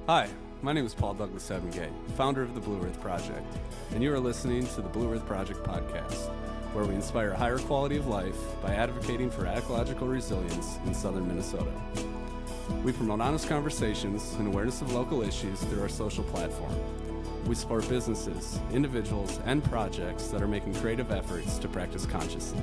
Hi, my name is Paul Douglas Evangay, founder of the Blue Earth Project, and you are listening to the Blue Earth Project podcast, where we inspire a higher quality of life by advocating for ecological resilience in southern Minnesota. We promote honest conversations and awareness of local issues through our social platform. We support businesses, individuals, and projects that are making creative efforts to practice consciously.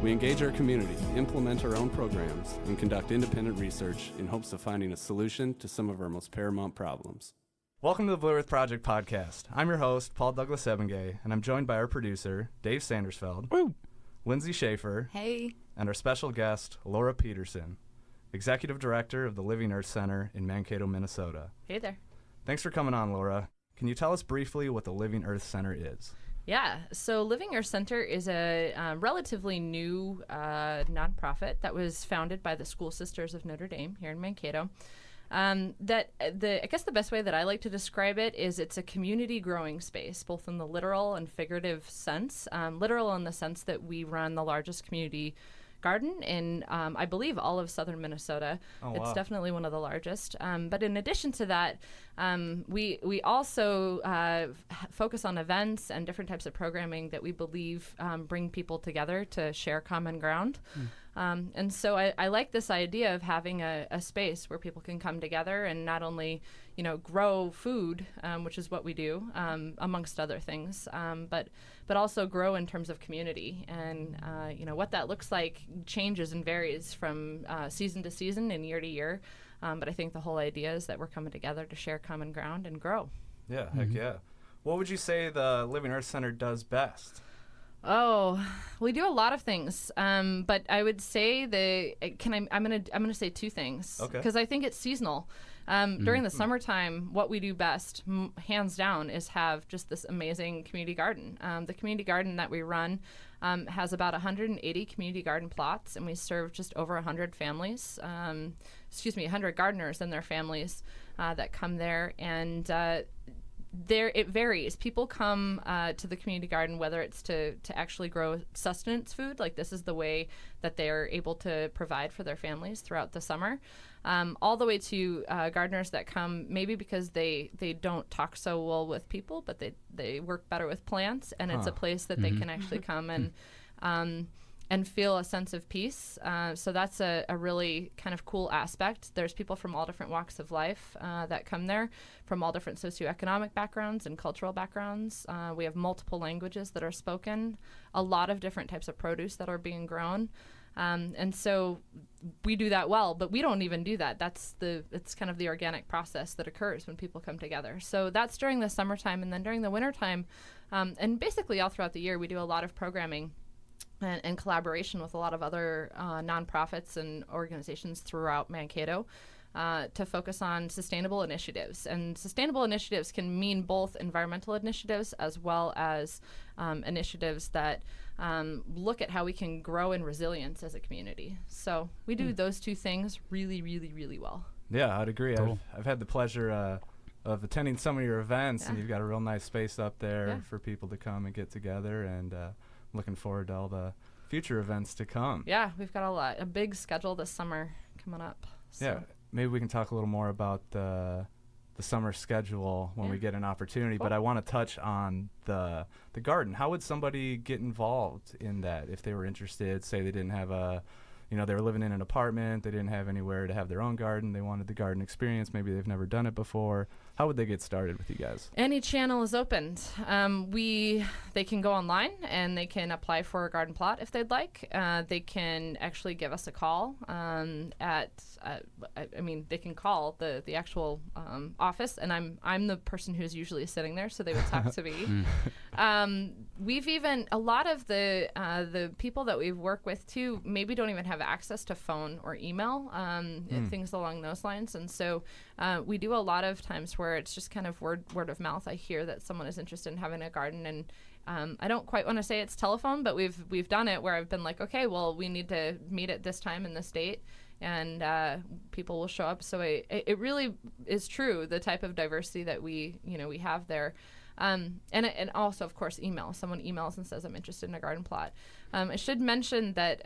We engage our community, implement our own programs, and conduct independent research in hopes of finding a solution to some of our most paramount problems. Welcome to the Blue Earth Project podcast. I'm your host, Paul Douglas Evangay, and I'm joined by our producer, Dave Sandersfeld, Woo. Lindsay Schaefer, Hey. and our special guest, Laura Peterson, Executive Director of the Living Earth Center in Mankato, Minnesota. Hey there. Thanks for coming on, Laura. Can you tell us briefly what the Living Earth Center is? Yeah, so Living Earth Center is a relatively new nonprofit that was founded by the School Sisters of Notre Dame here in Mankato. I guess the best way that I like to describe it is it's a community growing space, both in the literal and figurative sense. Literal in the sense that we run the largest community garden in, I believe, all of southern Minnesota. Oh, it's wow. definitely one of the largest. But in addition to that, we also focus on events and different types of programming that we believe bring people together to share common ground. And so I like this idea of having a space where people can come together and not only, grow food, which is what we do, amongst other things, but also grow in terms of community. And, what that looks like changes and varies from season to season and year to year. But I think the whole idea is that we're coming together to share common ground and grow. Yeah, heck yeah. What would you say the Living Earth Center does best? Oh, we do a lot of things, but I would say I'm gonna say two things, Okay. Because I think it's seasonal. During the summertime, what we do best, hands down, is have just this amazing community garden. The community garden that we run has about 180 community garden plots, and we serve just over 100 families. 100 gardeners and their families that come there, and there it varies. People come to the community garden whether it's to actually grow sustenance food, like this is the way that they're able to provide for their families throughout the summer, all the way to gardeners that come maybe because they don't talk so well with people, but they work better with plants, and it's a place that they can actually come and feel a sense of peace. So that's a really kind of cool aspect. There's people from all different walks of life that come there, from all different socioeconomic backgrounds and cultural backgrounds. We have multiple languages that are spoken, a lot of different types of produce that are being grown. And so we do that well, but we don't even do that. It's kind of the organic process that occurs when people come together. So that's during the summertime, and then during the wintertime, and basically all throughout the year, we do a lot of programming and collaboration with a lot of other nonprofits and organizations throughout Mankato to focus on sustainable initiatives. And sustainable initiatives can mean both environmental initiatives as well as initiatives that look at how we can grow in resilience as a community. So we do those two things really, really, really well. Yeah, I'd agree. Cool. I've had the pleasure of attending some of your events, and you've got a real nice space up there for people to come and get together, and looking forward to all the future events to come. Yeah, we've got a big schedule this summer coming up. So. Yeah, maybe we can talk a little more about the summer schedule when we get an opportunity, but I want to touch on the garden. How would somebody get involved in that if they were interested? Say they didn't have they were living in an apartment, they didn't have anywhere to have their own garden, they wanted the garden experience, maybe they've never done it before. How would they get started with you guys? Any channel is opened. They can go online and they can apply for a garden plot if they'd like. They can actually give us a call they can call the actual office, and I'm the person who's usually sitting there, so they would talk to me. We've even, a lot of the people that we've worked with too maybe don't even have access to phone or email, things along those lines, and so we do a lot of times where it's just kind of word of mouth. I hear that someone is interested in having a garden, and I don't quite want to say it's telephone, but we've done it where I've been like, okay, well, we need to meet at this time in this date, and people will show up. So it really is true, the type of diversity that we have there. And also, of course, email. Someone emails and says, I'm interested in a garden plot. I should mention that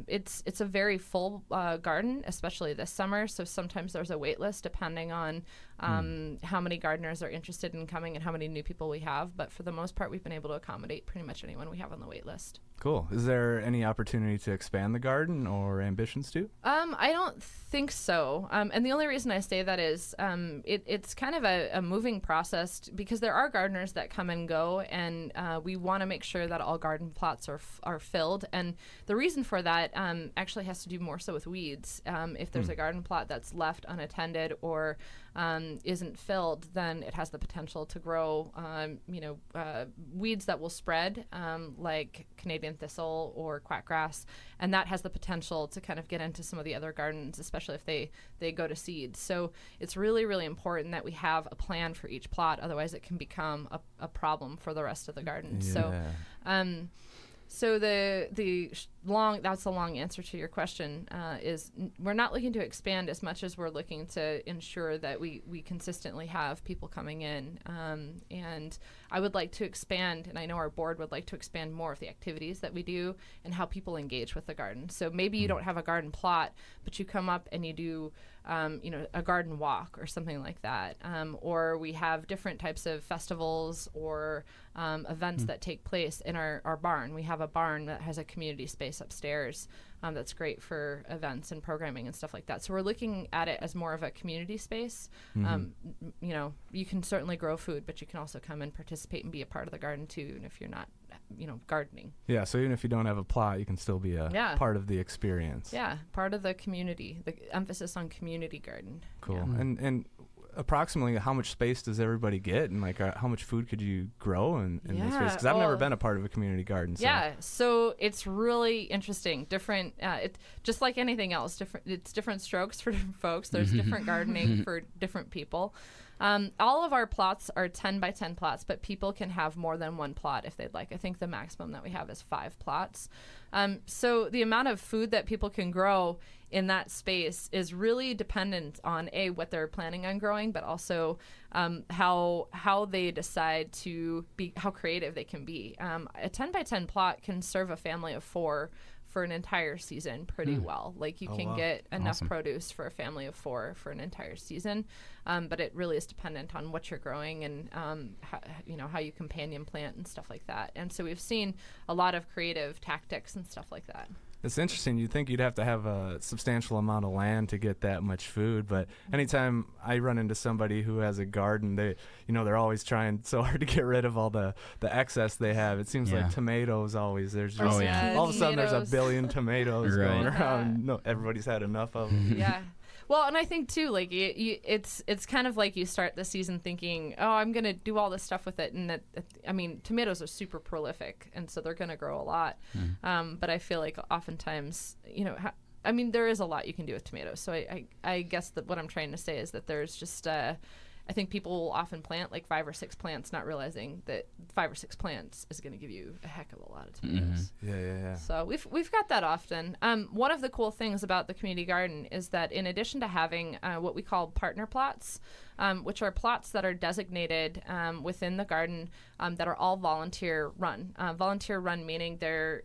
it's a very full garden, especially this summer. So sometimes there's a wait list depending on how many gardeners are interested in coming and how many new people we have. But for the most part, we've been able to accommodate pretty much anyone we have on the wait list. Cool. Is there any opportunity to expand the garden or ambitions to? I don't think so. And the only reason I say that is it's kind of a moving process because there are gardeners that come and go, and we want to make sure that all garden plots are filled. And the reason for that actually has to do more so with weeds. If there's a garden plot that's left unattended or isn't filled, then it has the potential to grow, weeds that will spread, like Canadian thistle or quackgrass, and that has the potential to kind of get into some of the other gardens, especially if they go to seed. So it's really, really important that we have a plan for each plot, otherwise it can become a problem for the rest of the garden. Yeah. So that's a long answer to your question, is we're not looking to expand as much as we're looking to ensure that we consistently have people coming in. And I would like to expand, and I know our board would like to expand more of the activities that we do and how people engage with the garden. So maybe you don't have a garden plot, but you come up and you do a garden walk or something like that. Or we have different types of festivals or events that take place in our barn. We have a barn that has a community space upstairs that's great for events and programming and stuff like that. So we're looking at it as more of a community space. You can certainly grow food, but you can also come and participate and be a part of the garden too. And if you're not, gardening. Yeah, so even if you don't have a plot, you can still be a part of the experience. Yeah, part of the community, the emphasis on community garden. Cool. Yeah. And approximately how much space does everybody get, and how much food could you grow in this space? Because I've never been a part of a community garden. So. Yeah, so it's really interesting. Different, just like anything else, it's different strokes for different folks. There's different gardening for different people. All of our plots are 10 by 10 plots, but people can have more than one plot if they'd like. I think the maximum that we have is 5 plots. So the amount of food that people can grow in that space is really dependent on what they're planning on growing, but also how they decide to be, how creative they can be. A 10 by 10 plot can serve a family of 4 for an entire season pretty well. Like you can get enough produce for a family of 4 for an entire season, but it really is dependent on what you're growing and how you companion plant and stuff like that. And so we've seen a lot of creative tactics and stuff like that. It's interesting. You'd think you'd have to have a substantial amount of land to get that much food, but anytime I run into somebody who has a garden, they're always trying so hard to get rid of all the excess they have. It seems like tomatoes always. There's just all of a sudden there's a billion tomatoes going around. No, everybody's had enough of them. Yeah. Well, and I think too, like it's kind of like you start the season thinking, oh, I'm gonna do all this stuff with it, and tomatoes are super prolific, and so they're gonna grow a lot. But I feel like oftentimes, there is a lot you can do with tomatoes. So I guess that what I'm trying to say is that there's just I think people will often plant like 5 or 6 plants, not realizing that 5 or 6 plants is going to give you a heck of a lot of tomatoes. Yeah. So we've got that often. One of the cool things about the community garden is that in addition to having what we call partner plots, which are plots that are designated within the garden that are all volunteer run. Volunteer run meaning they're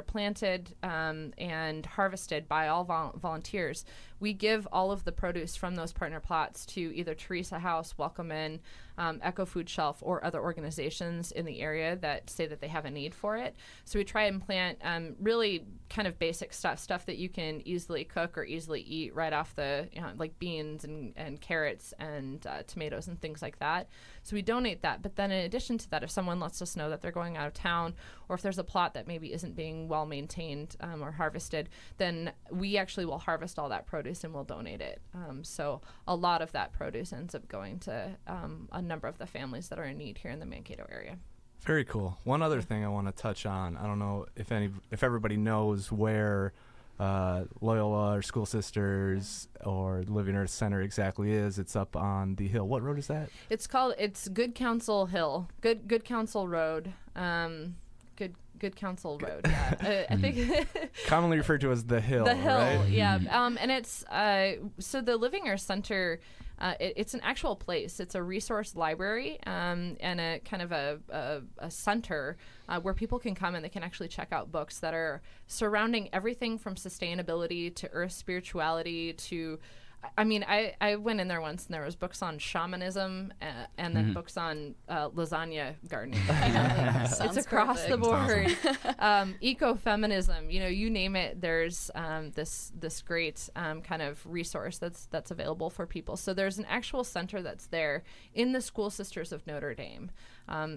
planted and harvested by all volunteers. We give all of the produce from those partner plots to either Teresa House, Welcome In, Echo Food Shelf, or other organizations in the area that say that they have a need for it. So we try and plant really kind of basic stuff that you can easily cook or easily eat right off the, like beans and carrots and tomatoes and things like that. So we donate that. But then in addition to that, if someone lets us know that they're going out of town, or if there's a plot that maybe isn't being well maintained or harvested, then we actually will harvest all that produce and we'll donate it. So a lot of that produce ends up going to a number of the families that are in need here in the Mankato area. Very cool. One other thing I want to touch on, I don't know if everybody knows where Loyola or School Sisters or Living Earth Center exactly is. It's up on the hill. What road is that? It's Good Counsel Hill. Good Counsel Road. Good Counsel Road. Yeah, I think commonly referred to as the Hill. The Hill. Right? Yeah. And it's so the Living Earth Center It's an actual place. It's a resource library and a kind of a center where people can come and they can actually check out books that are surrounding everything from sustainability to earth spirituality to, I mean, I went in there once and there was books on shamanism and then books on lasagna gardening. It's across the board. Awesome. Ecofeminism, you name it. There's this great kind of resource that's available for people. So there's an actual center that's there in the School Sisters of Notre Dame,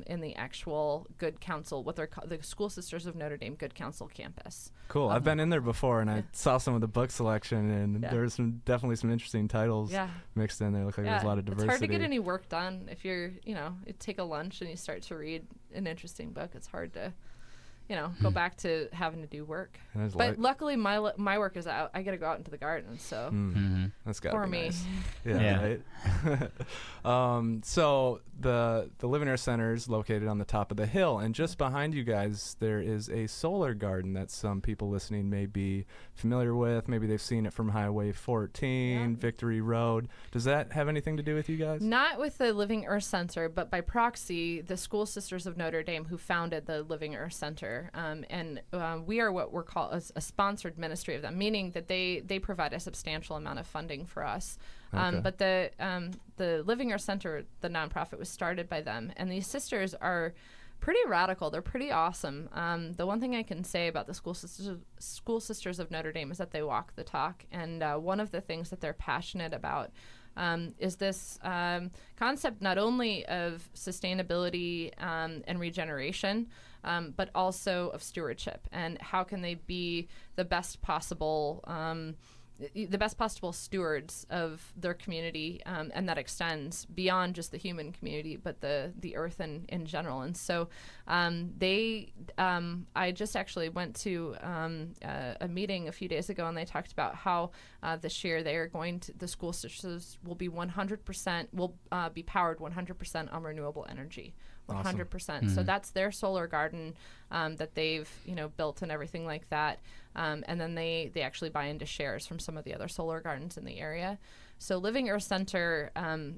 in the actual Good Counsel, what they're called, the School Sisters of Notre Dame Good Counsel campus. Cool. I've been in there before, and I saw some of the book selection, and there was definitely some interesting titles mixed in there. Looked like there was a lot of diversity. It's hard to get any work done if you're, you take a lunch and you start to read an interesting book. It's hard to, go back to having to do work. But luckily, my work is out. I get to go out into the garden, so that's gotta for be me. Nice. Yeah. Right? So the Living Earth Center is located on the top of the hill, and just behind you guys, there is a solar garden that some people listening may be familiar with. Maybe they've seen it from Highway 14, Victory Road. Does that have anything to do with you guys? Not with the Living Earth Center, but by proxy, the School Sisters of Notre Dame, who founded the Living Earth Center. And we are what we're called a sponsored ministry of them, meaning that they provide a substantial amount of funding for us. But the Living Earth Center, the nonprofit, was started by them, and these sisters are pretty radical. They're pretty awesome. The one thing I can say about the School Sisters of Notre Dame is that they walk the talk, and one of the things that they're passionate about is this concept not only of sustainability and regeneration, but also of stewardship, and how can they be the best possible stewards of their community, and that extends beyond just the human community, but the earth in general. And so I just actually went to a meeting a few days ago, and they talked about how this year they are the School Sisters will be 100% will be powered 100% on renewable energy. 100%. Awesome. So that's their solar garden that they've built and everything like that. And then they actually buy into shares from some of the other solar gardens in the area. So Living Earth Center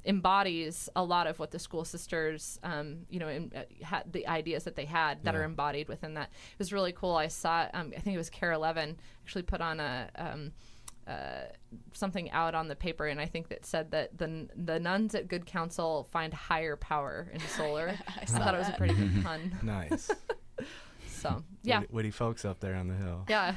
embodies a lot of what the School Sisters, had the ideas that they had that are embodied within that. It was really cool. I saw, I think it was Care 11 actually put on something out on the paper, and I think that said that the nuns at Good Counsel find higher power in solar. I thought it was a pretty good pun. Nice. So yeah, witty folks up there on the hill. Yeah.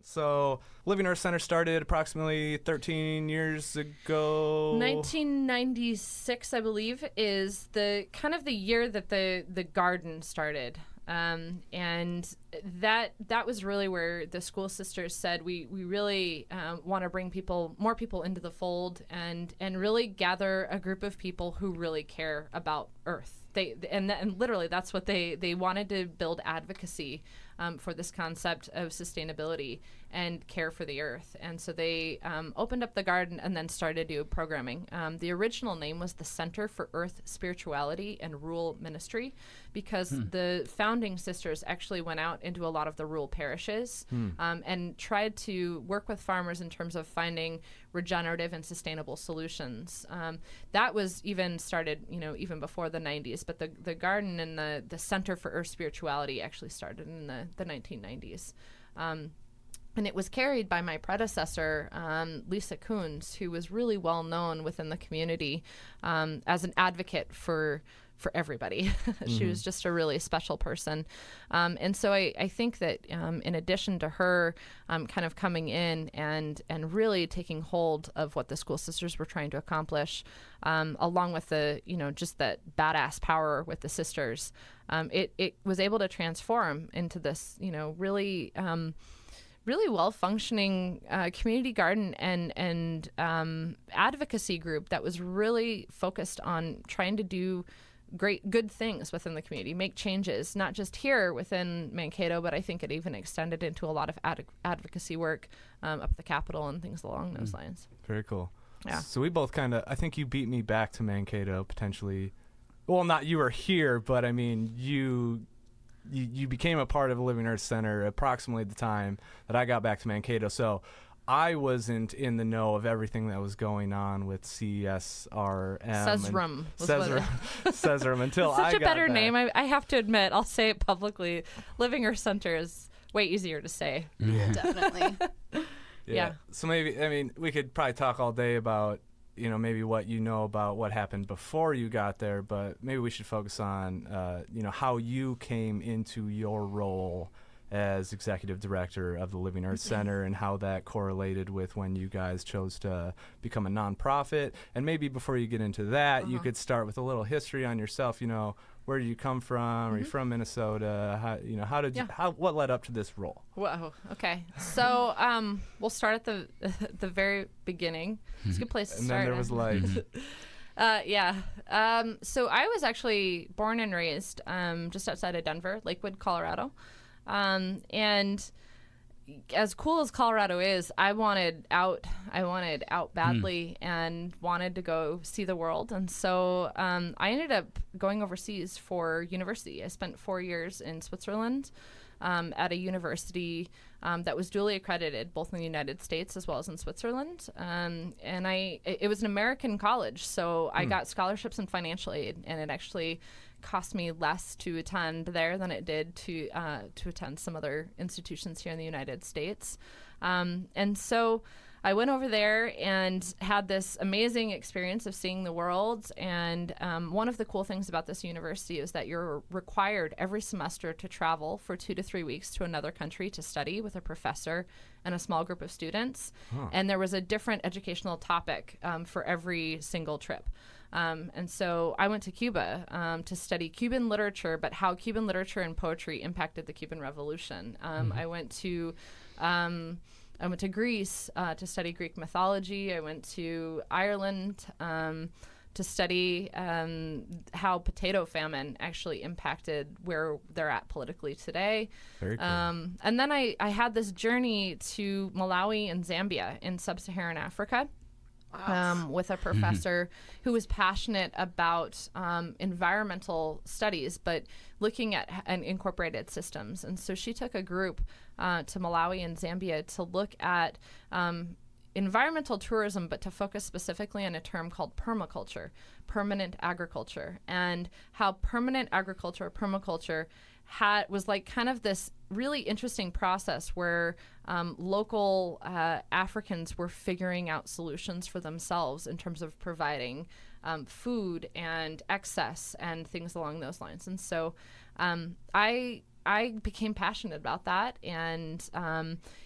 So Living Earth Center started approximately 13 years ago. 1996, I believe, is the kind of the year that the garden started. And that was really where the School Sisters said we really want to bring more people into the fold and really gather a group of people who really care about Earth. And literally that's what they wanted to build advocacy for this concept of sustainability and care for the earth. And so they opened up the garden and then started to do programming. The original name was the Center for Earth Spirituality and Rural Ministry, because the founding sisters actually went out into a lot of the rural parishes and tried to work with farmers in terms of finding regenerative and sustainable solutions. That was even started, even before the 90s, but the garden and the Center for Earth Spirituality actually started in the 1990s. And it was carried by my predecessor, Lisa Coons, who was really well known within the community as an advocate for everybody. She was just a really special person. And so I think that in addition to her kind of coming in and really taking hold of what the School Sisters were trying to accomplish, along with the, just that badass power with the sisters, it was able to transform into this, really well-functioning community garden and advocacy group that was really focused on trying to do good things within the community, make changes, not just here within Mankato, but I think it even extended into a lot of advocacy work up at the Capitol and things along those lines. Very cool. Yeah. So we both I think you beat me back to Mankato potentially. Well, not you were here, but I mean, you became a part of the Living Earth Center approximately the time that I got back to Mankato. So I wasn't in the know of everything that was going on with CESRM. CESRM. CESRM until I got Such a better back. name. I have to admit, I'll say it publicly. Living Earth Center is way easier to say. Definitely. Yeah. So maybe, I mean, we could probably talk all day about, maybe what you know about what happened before you got there, but maybe we should focus on, how you came into your role as executive director of the Living Earth Center and how that correlated with when you guys chose to become a nonprofit. And maybe before you get into that, you could start with a little history on yourself. Where did you come from? Are you from Minnesota? What led up to this role? Whoa. Okay. So we'll start at the very beginning. It's a good place to And start. then there was like, So I was actually born and raised just outside of Denver, Lakewood, Colorado. And as cool as Colorado is, I wanted out badly and wanted to go see the world. And so I ended up going overseas for university. I spent 4 years in Switzerland at a university that was duly accredited, both in the United States as well as in Switzerland. And it was an American college, so I got scholarships and financial aid, and it actually cost me less to attend there than it did to attend some other institutions here in the United States. And so I went over there and had this amazing experience of seeing the world. And one of the cool things about this university is that you're required every semester to travel for 2 to 3 weeks to another country to study with a professor and a small group of students. And there was a different educational topic for every single trip. And so I went to Cuba to study Cuban literature, but how Cuban literature and poetry impacted the Cuban Revolution. I went to Greece to study Greek mythology. I went to Ireland to study how potato famine actually impacted where they're at politically today. Very cool. And then I had this journey to Malawi and Zambia in sub-Saharan Africa. With a professor who was passionate about environmental studies, but looking at incorporated systems. And so she took a group to Malawi and Zambia to look at environmental tourism, but to focus specifically on a term called permaculture, permanent agriculture, and how permanent agriculture, permaculture, was like kind of this really interesting process where local Africans were figuring out solutions for themselves in terms of providing food and excess and things along those lines. And so I became passionate about that, and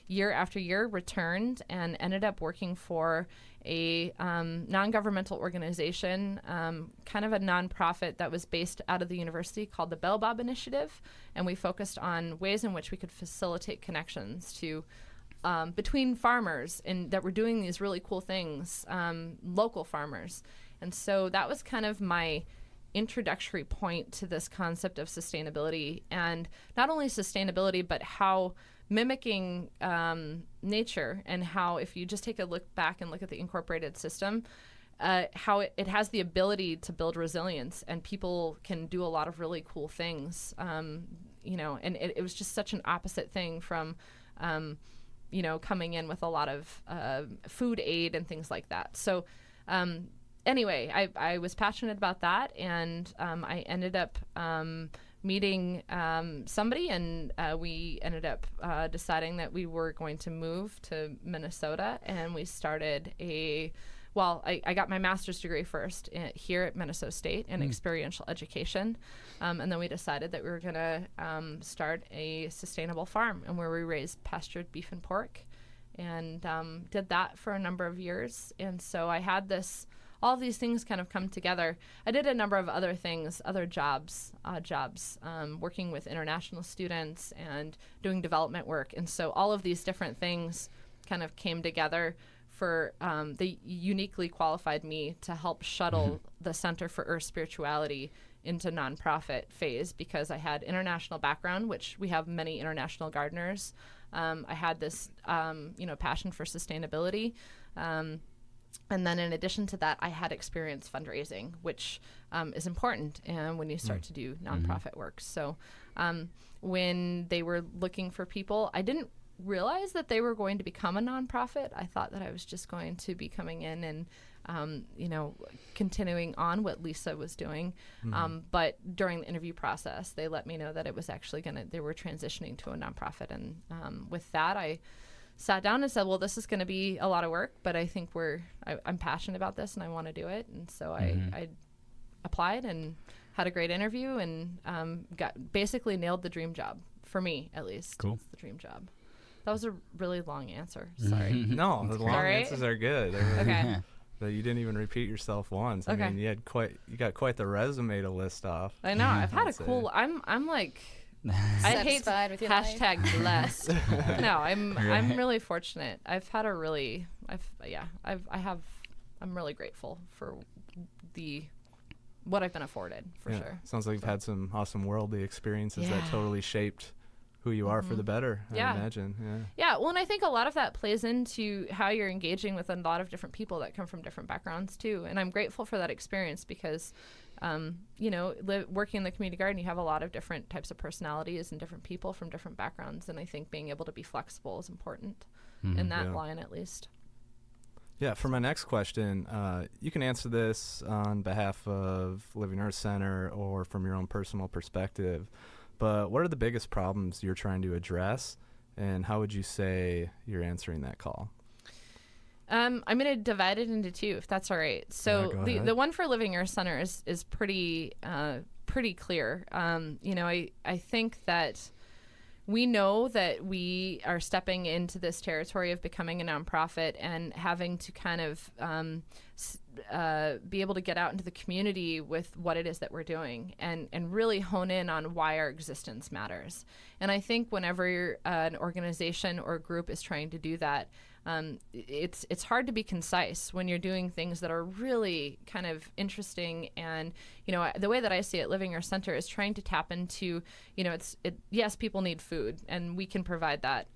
year after year returned and ended up working for a non-governmental organization, kind of a nonprofit that was based out of the university called the Baobab Initiative, and we focused on ways in which we could facilitate connections to between farmers and that were doing these really cool things, local farmers. And so that was kind of my introductory point to this concept of sustainability, and not only sustainability, but how mimicking nature, and how if you just take a look back and look at the incorporated system, how it has the ability to build resilience, and people can do a lot of really cool things, and it was just such an opposite thing from coming in with a lot of food aid and things like that. So anyway, I was passionate about that, and I ended up meeting somebody, and we ended up deciding that we were going to move to Minnesota, and we started I got my master's degree first here at Minnesota State in experiential education, and then we decided that we were going to start a sustainable farm, and where we raised pastured beef and pork, and did that for a number of years. And so I had all of these things kind of come together. I did a number of other things, other jobs, working with international students and doing development work. And so all of these different things kind of came together for they uniquely qualified me to help shuttle the Center for Earth Spirituality into nonprofit phase, because I had international background, which we have many international gardeners. I had this passion for sustainability. And then in addition to that, I had experience fundraising, which is important when you start to do nonprofit work. So when they were looking for people, I didn't realize that they were going to become a nonprofit. I thought that I was just going to be coming in and, continuing on what Lisa was doing. But during the interview process, they let me know that it was actually they were transitioning to a nonprofit. And with that, I sat down and said, well, this is going to be a lot of work, but I think I'm passionate about this and I want to do it. And so I applied and had a great interview and basically nailed the dream job, for me at least. Cool. It's the dream job. That was a really long answer. Sorry. No, the long Sorry? answers are good. Okay. That you didn't even repeat yourself once. I Okay. mean, you got quite the resume to list off. I know. I've had a I'd say. cool. I'm like. I hate Satisfied with your life? hashtag blessed. No, I'm really fortunate. I've had I'm really grateful for what I've been afforded, for Yeah. sure. Sounds like you've had some awesome worldly experiences that Yeah. totally shaped who you are for the better, Yeah. I imagine. Yeah. Yeah, well, and I think a lot of that plays into how you're engaging with a lot of different people that come from different backgrounds too. And I'm grateful for that experience because, working in the community garden, you have a lot of different types of personalities and different people from different backgrounds. And I think being able to be flexible is important in that Yeah. line, at least. Yeah, for my next question, you can answer this on behalf of Living Earth Center or from your own personal perspective. But what are the biggest problems you're trying to address, and how would you say you're answering that call? I'm going to divide it into two, if that's all right. So Yeah, go ahead. the one for Living Earth Center is pretty clear. I think that we know that we are stepping into this territory of becoming a nonprofit and having to kind of be able to get out into the community with what it is that we're doing and really hone in on why our existence matters. And I think whenever an organization or a group is trying to do that, it's hard to be concise when you're doing things that are really kind of interesting. And, the way that I see it, Living Earth Center is trying to tap into, yes, people need food and we can provide that.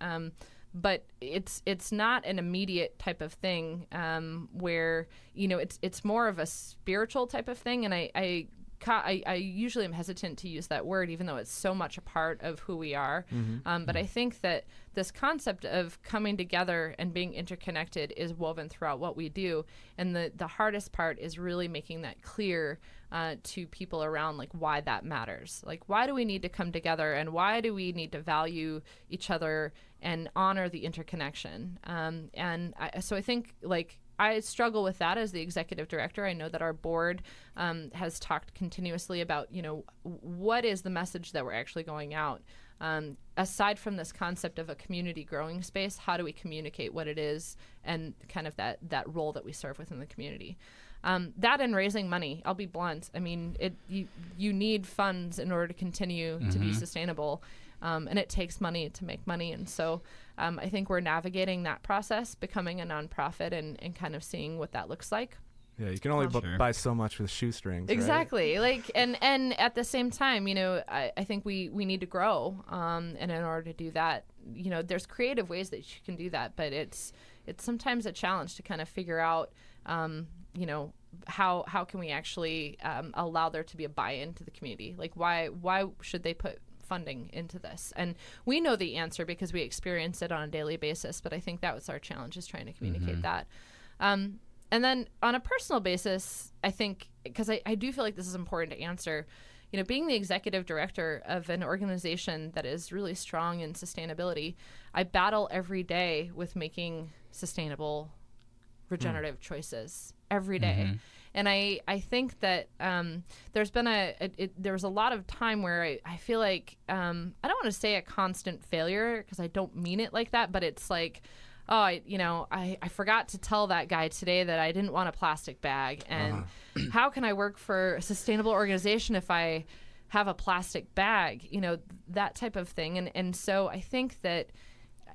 But it's not an immediate type of thing where, it's more of a spiritual type of thing. And I usually am hesitant to use that word, even though it's so much a part of who we are. But I think that this concept of coming together and being interconnected is woven throughout what we do. And the hardest part is really making that clear to people around, like, why that matters. Like, why do we need to come together and why do we need to value each other and honor the interconnection? So I think, like, I struggle with that as the executive director. I know that our board has talked continuously about, what is the message that we're actually going out? Aside from this concept of a community growing space, how do we communicate what it is and kind of that role that we serve within the community? That and raising money, I'll be blunt. I mean, you need funds in order to continue to be sustainable. And it takes money to make money. And so I think we're navigating that process, becoming a nonprofit and kind of seeing what that looks like. Yeah, you can only Sure. buy so much with shoestrings. Exactly. Like, and at the same time, I think we need to grow. And in order to do that, there's creative ways that you can do that, but it's sometimes a challenge to kind of figure out, how can we actually allow there to be a buy-in to the community? Like, why should they put funding into this? And we know the answer because we experience it on a daily basis, but I think that was our challenge, is trying to communicate that. And then on a personal basis, I think, because I do feel like this is important to answer, being the executive director of an organization that is really strong in sustainability, I battle every day with making sustainable, regenerative choices every day. And I think that there's been there was a lot of time where I feel like, I don't want to say a constant failure because I don't mean it like that, but it's like, I forgot to tell that guy today that I didn't want a plastic bag. And how can I work for a sustainable organization if I have a plastic bag? That type of thing. And so I think that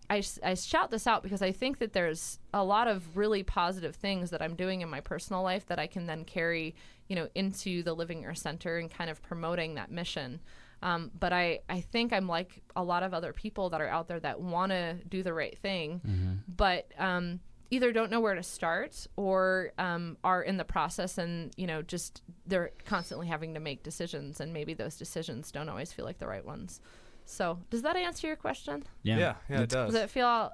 I shout this out because I think that there's a lot of really positive things that I'm doing in my personal life that I can then carry, into the Living Earth Center and kind of promoting that mission. But I think I'm like a lot of other people that are out there that want to do the right thing, but either don't know where to start or are in the process and, just they're constantly having to make decisions, and maybe those decisions don't always feel like the right ones. So does that answer your question? Yeah, it does. Does it feel,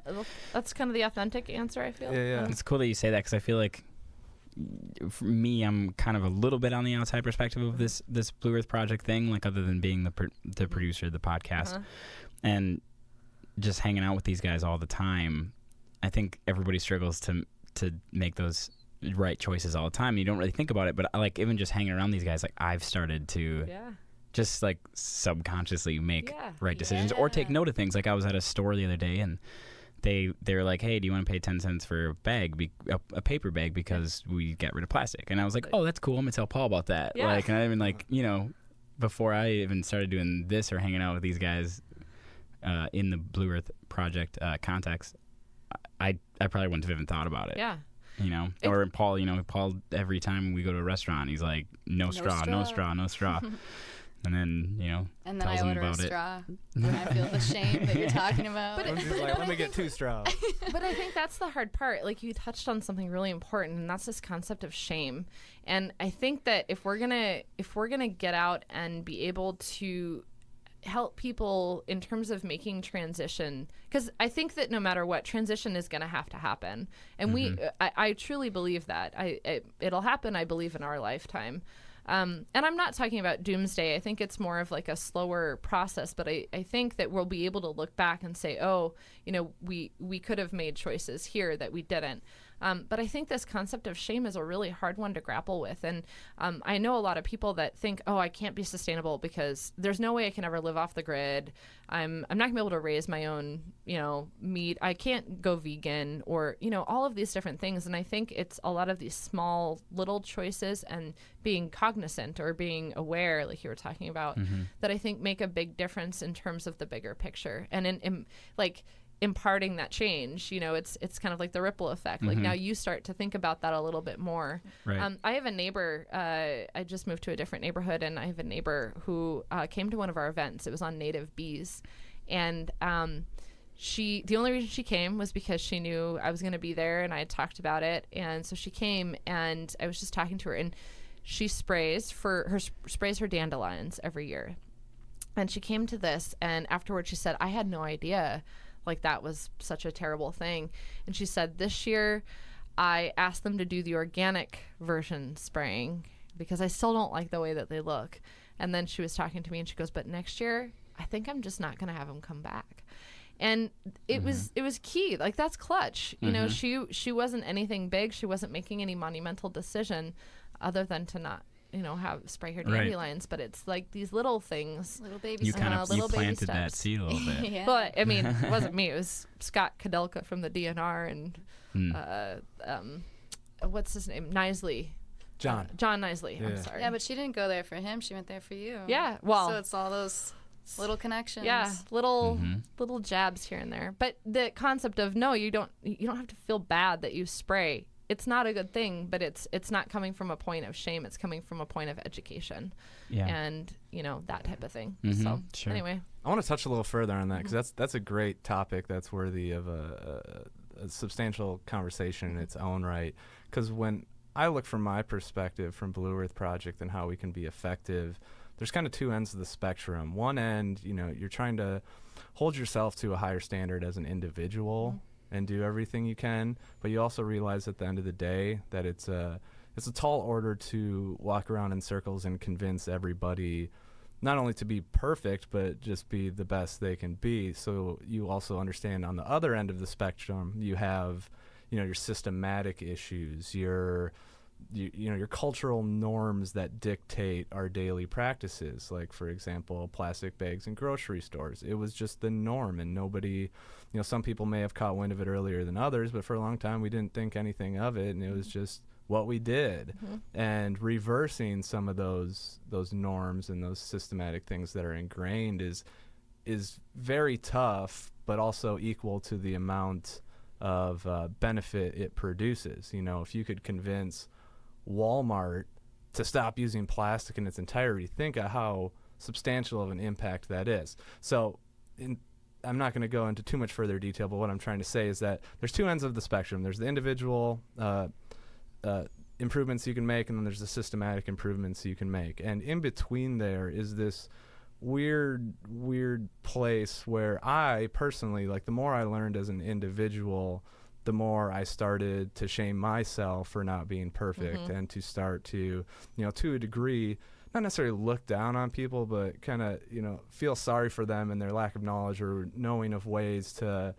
that's kind of the authentic answer, I feel? Yeah. It's cool that you say that, because I feel like, for me, I'm kind of a little bit on the outside perspective of this Blue Earth Project thing, like other than being the producer of the podcast, and just hanging out with these guys all the time. I think everybody struggles to make those right choices all the time. You don't really think about it, but like even just hanging around these guys, like I've started to just like subconsciously make right decisions or take note of things. Like I was at a store the other day and they were like, hey, do you want to pay 10 cents for a bag, a paper bag, because we get rid of plastic? And I was like, oh, that's cool. I'm going to tell Paul about that. Like, and I even like, you know, before I even started doing this or hanging out with these guys in the Blue Earth Project context, I probably wouldn't have even thought about it. Yeah. You know, or Paul, Paul, every time we go to a restaurant, he's like, no straw. And then, and then tells I him order about a straw. And I feel the shame that you're talking about. But let me get 2 straws. But I think that's the hard part. Like you touched on something really important, and that's this concept of shame. And I think that if we're gonna get out and be able to help people in terms of making transition, because I think that no matter what, transition is going to have to happen, and I truly believe that it'll happen. I believe in our lifetime, and I'm not talking about doomsday. I think it's more of like a slower process, but I think that we'll be able to look back and say, oh, we could have made choices here that we didn't. But I think this concept of shame is a really hard one to grapple with. And I know a lot of people that think, oh, I can't be sustainable because there's no way I can ever live off the grid. I'm not going to be able to raise my own, meat. I can't go vegan or, all of these different things. And I think it's a lot of these small little choices and being cognizant or being aware, like you were talking about, that I think make a big difference in terms of the bigger picture. And in imparting that change, it's kind of like the ripple effect. Like now you start to think about that a little bit more. Right. I have a neighbor, I just moved to a different neighborhood, and I have a neighbor who came to one of our events. It was on native bees, and the only reason she came was because she knew I was going to be there and I had talked about it. And so she came, and I was just talking to her, and she sprays her dandelions every year. And she came to this, and afterwards she said, I had no idea like that was such a terrible thing. And she said, this year I asked them to do the organic version spraying because I still don't like the way that they look. And then she was talking to me and she goes, but next year I think I'm just not going to have them come back. And it was key. Like that's clutch. She wasn't anything big. She wasn't making any monumental decision other than to not spray her dandelions, but it's like these little things. Little baby you steps. kind of you planted that seed a little bit. Yeah. But I mean, it wasn't me. It was Scott Kadelka from the DNR and what's his name? Nisley. John Nisley. Yeah. I'm sorry. Yeah, but she didn't go there for him. She went there for you. Yeah. Well, so it's all those little connections. Yeah, little jabs here and there. But the concept of no, you don't have to feel bad that you spray. It's not a good thing, but it's not coming from a point of shame. It's coming from a point of education, and that type of thing. So anyway, I want to touch a little further on that because that's a great topic that's worthy of a substantial conversation in its own right. Because when I look from my perspective from Blue Earth Project and how we can be effective, there's kind of 2 ends of the spectrum. One end, you're trying to hold yourself to a higher standard as an individual. And do everything you can, but you also realize at the end of the day that it's a tall order to walk around in circles and convince everybody not only to be perfect, but just be the best they can be. So you also understand on the other end of the spectrum, you have, your systematic issues, your cultural norms that dictate our daily practices. Like, for example, plastic bags in grocery stores. It was just the norm, and nobody, some people may have caught wind of it earlier than others, but for a long time we didn't think anything of it, and it was just what we did. And reversing some of those norms and those systematic things that are ingrained is very tough, but also equal to the amount of benefit it produces. If you could convince Walmart to stop using plastic in its entirety, think of how substantial of an impact that is. So I'm not going to go into too much further detail, but what I'm trying to say is that there's 2 ends of the spectrum. There's the individual improvements you can make, and then there's the systematic improvements you can make. And in between there is this weird place where I personally, like, the more I learned as an individual, the more I started to shame myself for not being perfect, and to start to, to a degree, not necessarily look down on people, but kind of, feel sorry for them and their lack of knowledge or knowing of ways to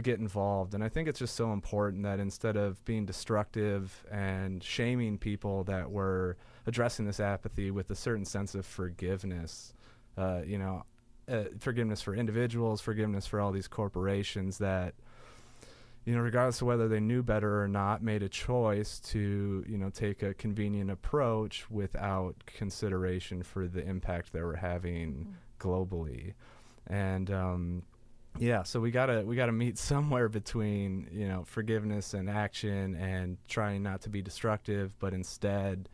get involved. And I think it's just so important that instead of being destructive and shaming people, that we're addressing this apathy with a certain sense of forgiveness, forgiveness for individuals, forgiveness for all these corporations that, regardless of whether they knew better or not, made a choice to, take a convenient approach without consideration for the impact they were having globally. And so we gotta meet somewhere between, forgiveness and action, and trying not to be destructive, but instead,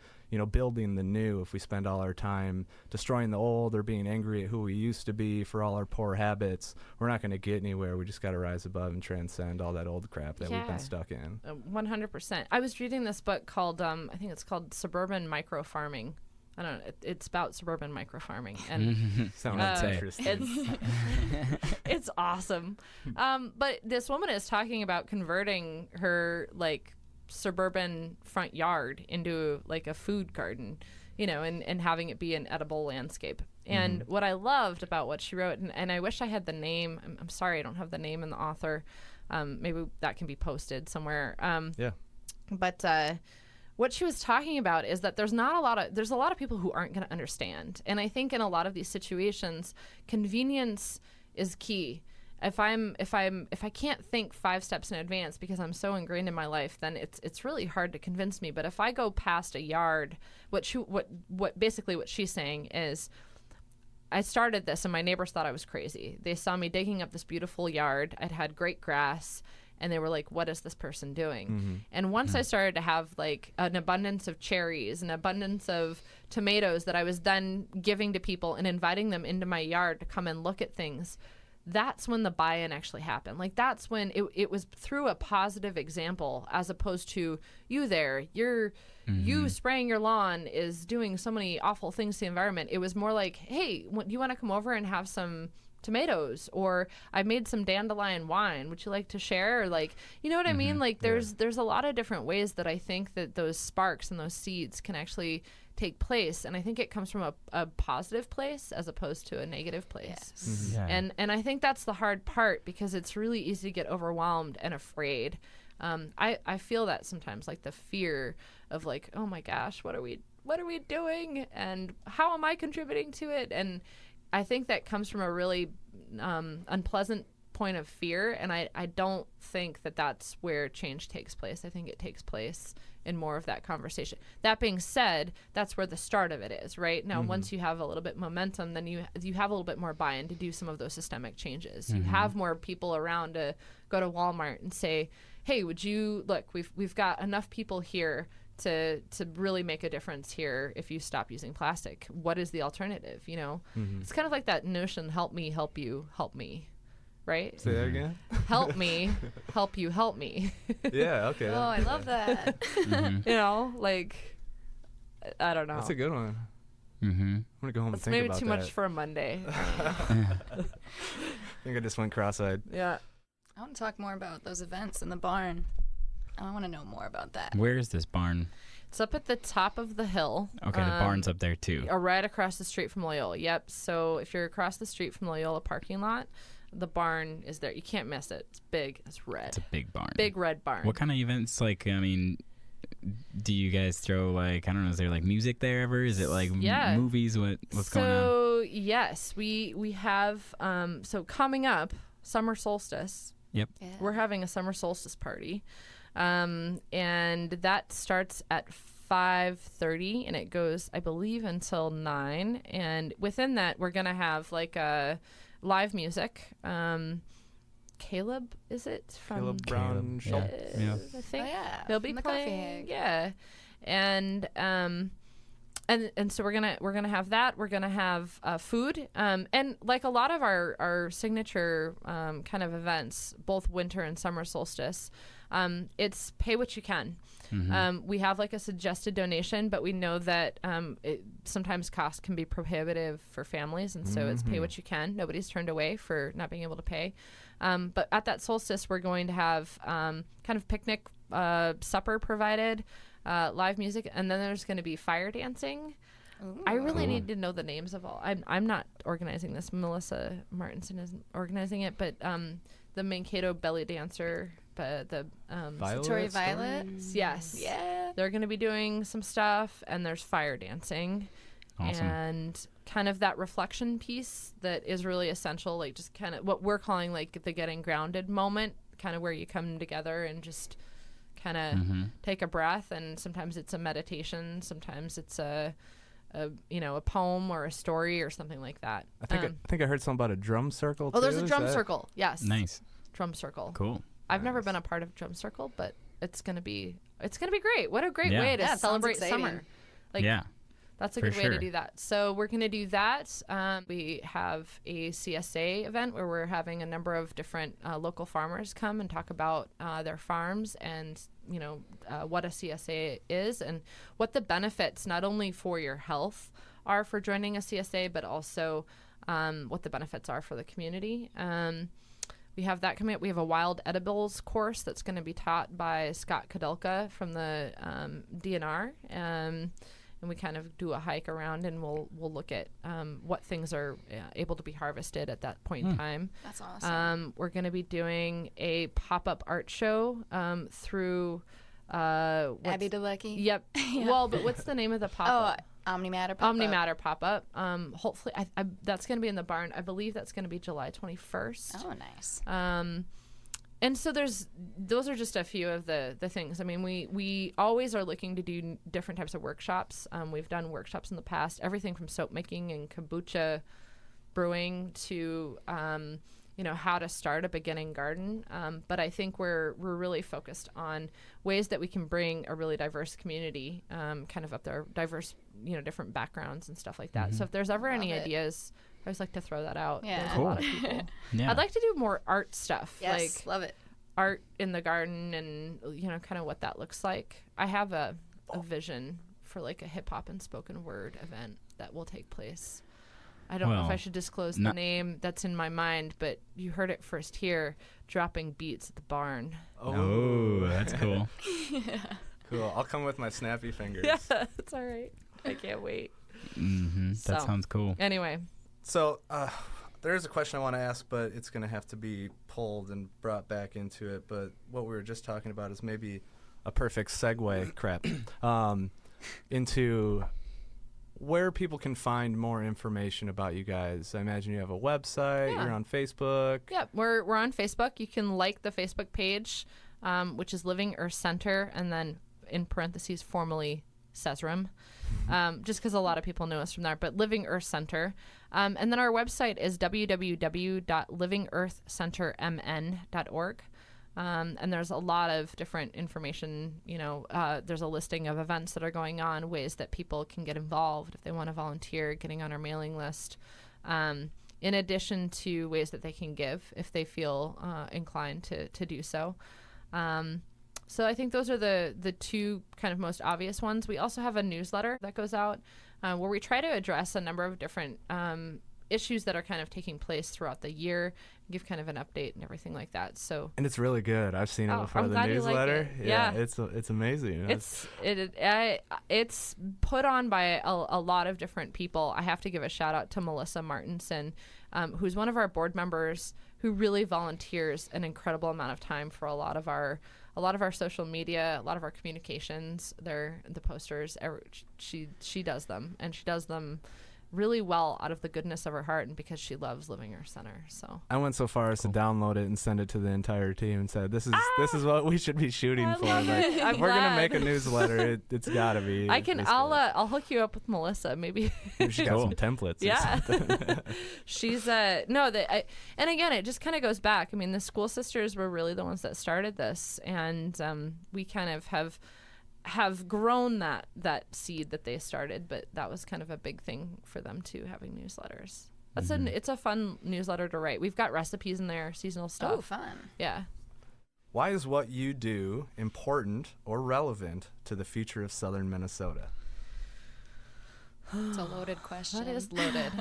building the new. If we spend all our time destroying the old or being angry at who we used to be for all our poor habits, we're not going to get anywhere. We just got to rise above and transcend all that old crap that we've been stuck in. 100%. I was reading this book called, I think it's called Suburban Microfarming. I don't know. It's about suburban microfarming, and sounds interesting. It's awesome. But this woman is talking about converting her suburban front yard into a food garden, and having it be an edible landscape. And what I loved about what she wrote, and I wish I had the name. I'm sorry, I don't have the name and the author. Maybe that can be posted somewhere. But what she was talking about is that there's a lot of people who aren't going to understand. And I think in a lot of these situations, convenience is key. If I can't think 5 steps in advance because I'm so ingrained in my life, then it's really hard to convince me. But if I go past a yard, what she's saying is, I started this and my neighbors thought I was crazy. They saw me digging up this beautiful yard. I'd had great grass. And they were like, what is this person doing? And once I started to have an abundance of cherries, an abundance of tomatoes that I was then giving to people and inviting them into my yard to come and look at things, that's when the buy-in actually happened. That's when it was through a positive example, as opposed to you spraying your lawn is doing so many awful things to the environment. It was more like, hey, do you want to come over and have some tomatoes, or I made some dandelion wine, would you like to share? Or you know what I mean? There's a lot of different ways that I think that those sparks and those seeds can actually take place, and I think it comes from a positive place as opposed to a negative place. And I think that's the hard part, because it's really easy to get overwhelmed and afraid. I feel that sometimes, the fear of oh my gosh, what are we doing, and how am I contributing to it? And I think that comes from a really unpleasant point of fear, and I don't think that that's where change takes place. I think it takes place in more of that conversation. That being said, that's where the start of it is, right? Now, once you have a little bit momentum, then you have a little bit more buy-in to do some of those systemic changes. You have more people around to go to Walmart and say, hey, would you, look, we've got enough people here to really make a difference here if you stop using plastic. What is the alternative, It's kind of like that notion, help me, help you, help me, right? Say that again? Help me, help you, help me. Yeah, okay. Oh, I love that. I don't know. That's a good one. I'm going to go home and think maybe about that. too much for a Monday. I think I just went cross-eyed. Yeah. I want to talk more about those events in the barn. I want to know more about that. Where is this barn? It's up at the top of the hill. Okay, the barn's up there too. Right across the street from Loyola. Yep. So if you're across the street from Loyola parking lot, the barn is there. You can't miss it. It's big. It's red. It's a big barn. Big red barn. What kind of events? Do you guys throw I don't know? Is there music there ever? Is it movies? What's going on? So yes, we have. So coming up, Summer Solstice. Yep. Yeah. We're having a Summer Solstice party. And that starts at 5:30 and it goes, I believe, until 9. And within that, we're going to have a live music. Caleb, is it? Caleb Brown Schultz. Yeah. I think. Oh, yeah. He'll be From the playing. Coffee Hag. Yeah. And and so we're gonna have that. We're gonna have food, and like a lot of our signature kind of events, both winter and summer solstice. It's pay what you can. We have like a suggested donation, but we know that sometimes costs can be prohibitive for families, and so it's pay what you can. Nobody's turned away for not being able to pay. But at that solstice, we're going to have kind of picnic supper provided, live music, and then there's going to be fire dancing. Ooh. I really need to know the names of all. I'm not organizing this. Melissa Martinson is organizing it, but the Mankato belly dancer, the Satori Violet. Yes. Yeah. They're going to be doing some stuff, and there's fire dancing. Awesome. And kind of that reflection piece that is really essential, like just kind of what we're calling like the getting grounded moment, kind of where you come together and just kind of take a breath. And sometimes it's a meditation, sometimes it's a poem or a story or something like that. I think I heard something about a drum circle. Oh, there's a drum circle. Yes. Nice. Drum circle. Cool. I've never been a part of drum circle, but it's gonna be great. What a great way to celebrate summer. Like, yeah. That's a good way to do that. So we're going to do that. We have a CSA event where we're having a number of different local farmers come and talk about their farms and, what a CSA is and what the benefits not only for your health are for joining a CSA, but also what the benefits are for the community. We have that coming up. We have a wild edibles course that's going to be taught by Scott Kadelka from the DNR. And we kind of do a hike around, and we'll look at what things are able to be harvested at that point in time. That's awesome. We're going to be doing a pop-up art show through Abby DeLucky. Yep. Yeah. Well, but what's the name of the pop-up? Omnimatter pop-up. Omnimatter pop-up. Hopefully, that's going to be in the barn. I believe that's going to be July 21st. Oh, nice. And so those are just a few of the things. I mean, we always are looking to do different types of workshops. We've done workshops in the past, everything from soap making and kombucha brewing to, how to start a beginning garden. But I think we're really focused on ways that we can bring a really diverse community, kind of up there, diverse, different backgrounds and stuff like that. So if there's ever any ideas, I always like to throw that out. Yeah. There's Cool. a lot of people. Yeah. I'd like to do more art stuff. Yes, like love it. art in the garden and, kind of what that looks like. I have a vision for like a hip hop and spoken word event that will take place. I don't know if I should disclose the name that's in my mind, but you heard it first here, dropping beats at the barn. Oh, that's cool. Cool. I'll come with my snappy fingers. Yeah, that's all right. I can't wait. That sounds cool. Anyway. So there is a question I want to ask, but it's going to have to be pulled and brought back into it. But what we were just talking about is maybe a perfect segue, into where people can find more information about you guys. I imagine you have a website. Yeah. You're on Facebook. Yeah, we're on Facebook. You can like the Facebook page, which is Living Earth Center, and then in parentheses, formerly CESRM. Just because a lot of people know us from there, but Living Earth Center. And then our website is www.livingearthcentermn.org. And there's a lot of different information, there's a listing of events that are going on, ways that people can get involved if they want to volunteer, getting on our mailing list, in addition to ways that they can give if they feel inclined to do so. So I think those are the two kind of most obvious ones. We also have a newsletter that goes out where we try to address a number of different issues that are kind of taking place throughout the year, give kind of an update and everything like that. So And it's really good. I've seen it before. I'm The glad you like newsletter. it. Yeah. It's amazing. It's put on by a lot of different people. I have to give a shout out to Melissa Martinson, who's one of our board members who really volunteers an incredible amount of time for a lot of our social media, a lot of our communications. They're the posters. She does them, and she does them really well out of the goodness of her heart and because she loves Living Earth Center. So I went so far as to download it and send it to the entire team and said, "This is what we should be shooting for. love Like, it. I'm if we're gonna glad. make a newsletter. It's gotta be. I'll hook you up with Melissa. Maybe She got some templates. Yeah. She's and again, it just kind of goes back. I mean, the School Sisters were really the ones that started this, and we kind of have have grown that seed that they started, but that was kind of a big thing for them too, having newsletters. It's a fun newsletter to write. We've got recipes in there, seasonal stuff. Oh, fun. Yeah. Why is what you do important or relevant to the future of Southern Minnesota? It's a loaded question. That is loaded.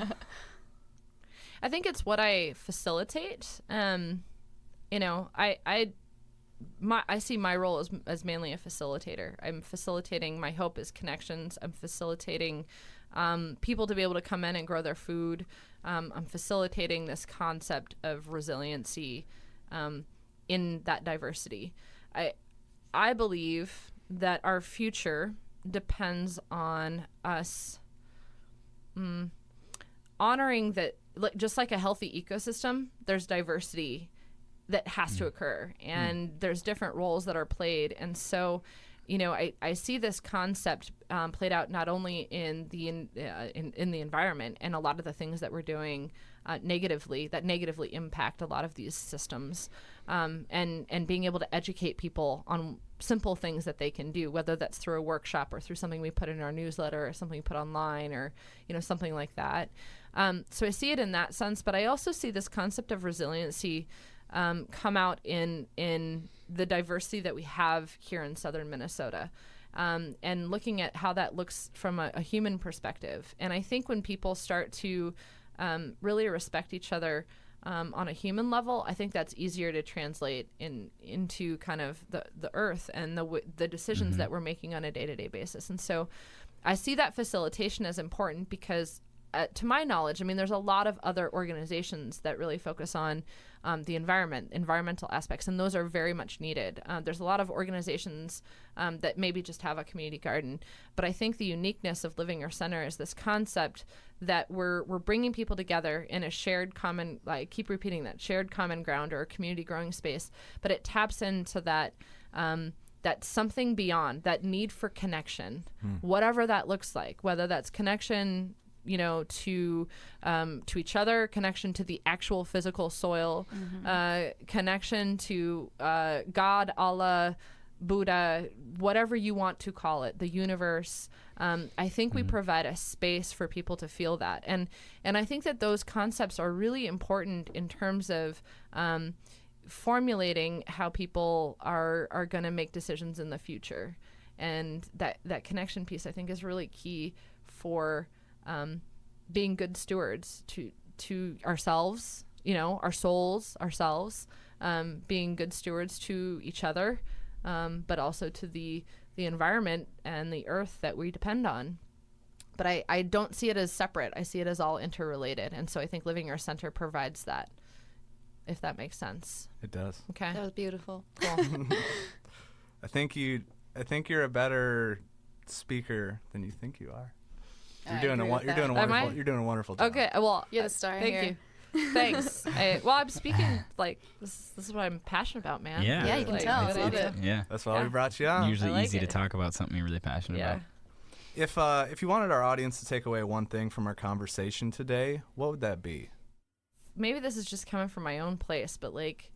I think it's what I facilitate. You know, I see my role as mainly a facilitator. I'm facilitating, my hope is connections. I'm facilitating people to be able to come in and grow their food. I'm facilitating this concept of resiliency in that diversity. I believe that our future depends on us honoring that, just like a healthy ecosystem, there's diversity that has to occur, and there's different roles that are played. And so, you know, I see this concept played out not only in the environment and a lot of the things that we're doing negatively impact a lot of these systems, and being able to educate people on simple things that they can do, whether that's through a workshop or through something we put in our newsletter or something we put online, or, you know, something like that. So I see it in that sense, but I also see this concept of resiliency come out in the diversity that we have here in Southern Minnesota, and looking at how that looks from a human perspective. And I think when people start to really respect each other on a human level, I think that's easier to translate into kind of the earth and the decisions that we're making on a day-to-day basis. And so I see that facilitation as important because, to my knowledge, I mean, there's a lot of other organizations that really focus on the environmental aspects, and those are very much needed. There's a lot of organizations that maybe just have a community garden, but I think the uniqueness of Living Your Center is this concept that we're bringing people together in a shared common, like, keep repeating that, shared common ground or a community growing space, but it taps into that something beyond, that need for connection, whatever that looks like, whether that's connection, you know, to each other, connection to the actual physical soil, connection to God, Allah, Buddha, whatever you want to call it, the universe. I think we provide a space for people to feel that. And I think that those concepts are really important in terms of formulating how people are going to make decisions in the future. And that connection piece, I think, is really key for being good stewards to ourselves, you know, our souls, ourselves, being good stewards to each other, but also to the environment and the earth that we depend on. But I don't see it as separate. I see it as all interrelated. And so I think Living Your Center provides that, if that makes sense. It does. Okay. That was beautiful. Cool. I think you're a better speaker than you think you are. You're doing a wonderful job. Okay. Well, You're the star thank here. you. Thanks. I'm speaking like this is what I'm passionate about, man. Yeah, you can tell. I love it. Yeah. That's why we brought you on. Usually I like easy to it. talk about something you're really passionate about. If you wanted our audience to take away one thing from our conversation today, what would that be? Maybe this is just coming from my own place, but like,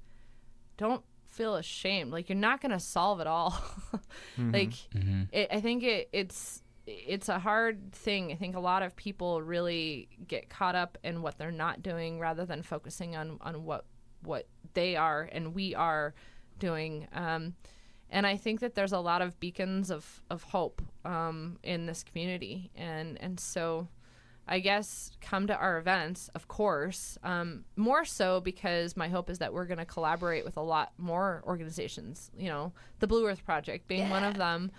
don't feel ashamed. Like, you're not gonna solve it all. Like, I think it's a hard thing. I think a lot of people really get caught up in what they're not doing rather than focusing on what they are and we are doing. And I think that there's a lot of beacons of hope in this community. And so I guess come to our events, of course, more so because my hope is that we're going to collaborate with a lot more organizations, you know, the Blue Earth Project being one of them.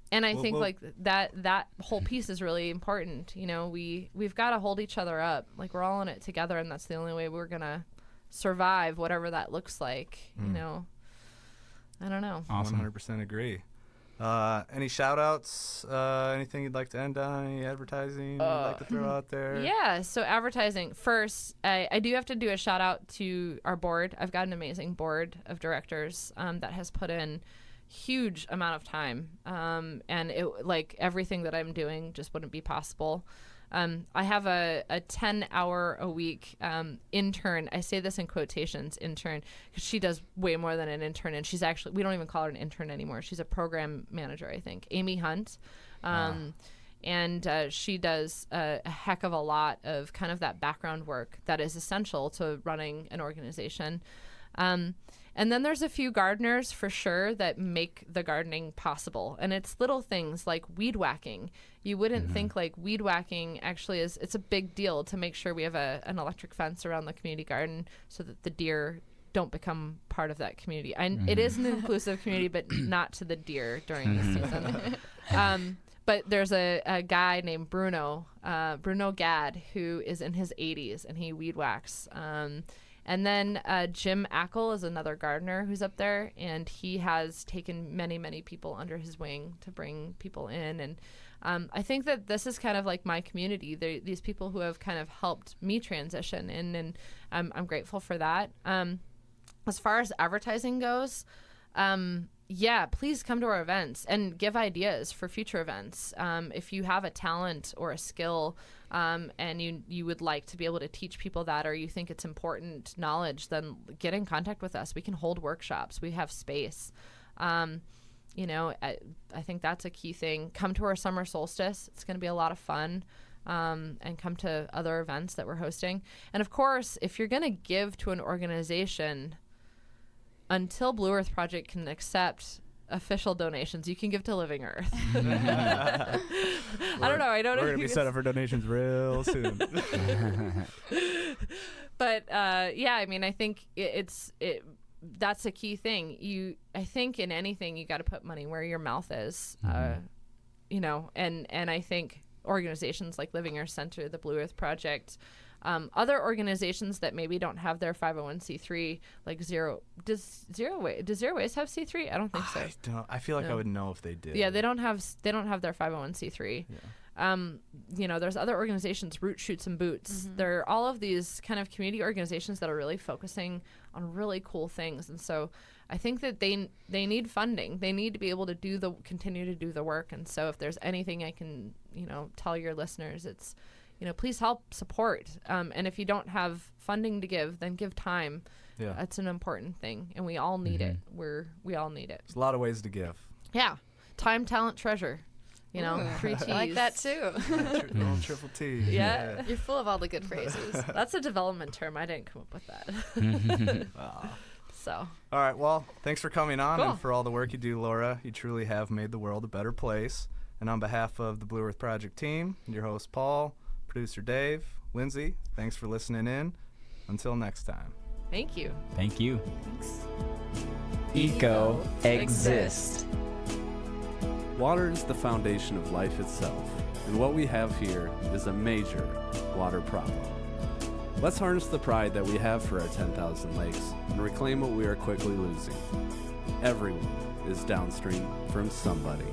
And I think like that whole piece is really important. You know, we've got to hold each other up. Like, we're all in it together, and that's the only way we're going to survive, whatever that looks like, you know. I don't know. Awesome. 100% agree. Any shout outs? Anything you'd like to end on? Any advertising you'd like to throw out there? Yeah, so advertising. First, I do have to do a shout out to our board. I've got an amazing board of directors that has put in huge amount of time, and it, like, everything that I'm doing just wouldn't be possible I have a 10-hour-a-week intern. I say this in quotations, intern, because she does way more than an intern, and she's actually, we don't even call her an intern anymore. She's a program manager, I think. Amy Hunt. And she does a heck of a lot of kind of that background work that is essential to running an organization. And then there's a few gardeners for sure that make the gardening possible. And it's little things like weed whacking. You wouldn't think like weed whacking actually is, it's a big deal to make sure we have an electric fence around the community garden so that the deer don't become part of that community. And it is an inclusive community, but not to the deer during the season. But there's a guy named Bruno Gadd, who is in his 80s, and he weed whacks. And then Jim Ackle is another gardener who's up there, and he has taken many, many people under his wing to bring people in. And I think that this is kind of like my community. These people who have kind of helped me transition in, and I'm grateful for that. As far as advertising goes, yeah, please come to our events and give ideas for future events. If you have a talent or a skill and you would like to be able to teach people that, or you think it's important knowledge, then get in contact with us. We can hold workshops. We have space. You know, I think that's a key thing. Come to our Summer Solstice. It's going to be a lot of fun. And come to other events that we're hosting. And of course, if you're going to give to an organization, until Blue Earth Project can accept official donations, you can give to Living Earth. I don't know. We're going to be set up for donations real soon. But yeah, I mean, I think that's a key thing. I think in anything, you got to put money where your mouth is, you know, and I think organizations like Living Earth Center, the Blue Earth Project, other organizations that maybe don't have their 501c3, like does Zero Waste have C3? I don't think so. I feel like I would know if they did. Yeah, they don't have their 501c3. Yeah. You know, there's other organizations, Root Shoots and Boots. There are all of these kind of community organizations that are really focusing on really cool things, and so I think that they need funding. They need to be able to continue to do the work. And so if there's anything I can, you know, tell your listeners, it's, you know, please help support. And if you don't have funding to give, then give time. Yeah, that's an important thing, and we all need it. We all need it. There's a lot of ways to give. Yeah, time, talent, treasure. You know, 3 T's. I like that too. Triple T. Yeah. You're full of all the good phrases. That's a development term. I didn't come up with that. So. All right. Well, thanks for coming on and for all the work you do, Laura. You truly have made the world a better place. And on behalf of the Blue Earth Project team, and your host Paul, producer Dave, Lindsay, thanks for listening in. Until next time. Thank you. Thank you. Thanks. Eco exist. Water is the foundation of life itself, and what we have here is a major water problem. Let's harness the pride that we have for our 10,000 lakes and reclaim what we are quickly losing. Everyone is downstream from somebody.